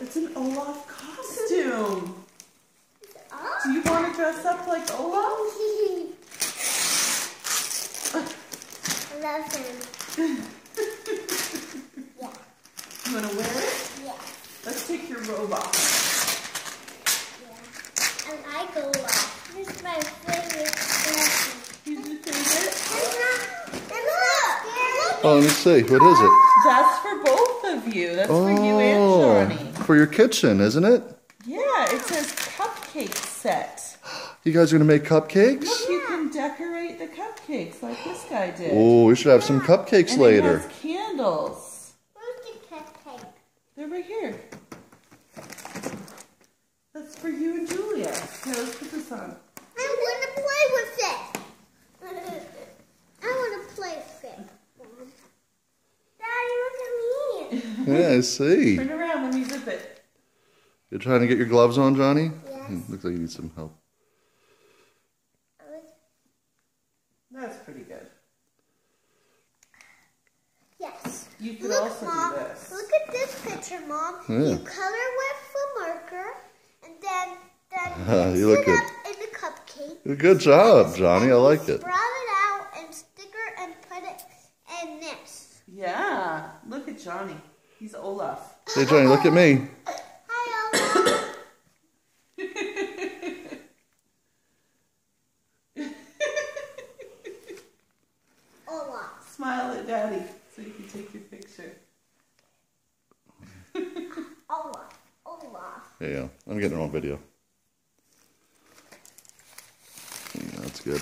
It's an Olaf costume. Oh. Do you want to dress up like Olaf? I love him. Yeah. You want to wear it? Yeah. Let's take your robe off. Yeah. And I go off. This is my favorite dress. Who's your favorite? Oh, let me see. What is it? That's for both of you. That's for you and Johnny. For your kitchen, isn't it? Yeah, it says cupcake set. You guys are going to make cupcakes? Look, you can decorate the cupcakes like this guy did. Oh, we should have some cupcakes And later. it has candles. Where's the cupcake? They're right here. That's for you and Julia. Here, let's put this on. I want to play with it. I want to play with it. Daddy, look at me. Yeah, I see. Turn around, let me zip it. You're trying to get your gloves on, Johnny? Yes. Looks like you need some help. That's pretty good. Yes. You could Look, also Mom, do this. look at this picture, Mom. Yeah. You color with the marker, and then You look mix good. it up in the cupcake. Good job, Johnny. I like it. Sprout it out and stick it and put it in this. Yeah, look at Johnny. He's Olaf. Hey, Johnny, look at me. Hi, Olaf. Olaf. Smile at Daddy so you can take your picture. Olaf. Olaf. There you go. I'm getting it on video. Yeah, that's good.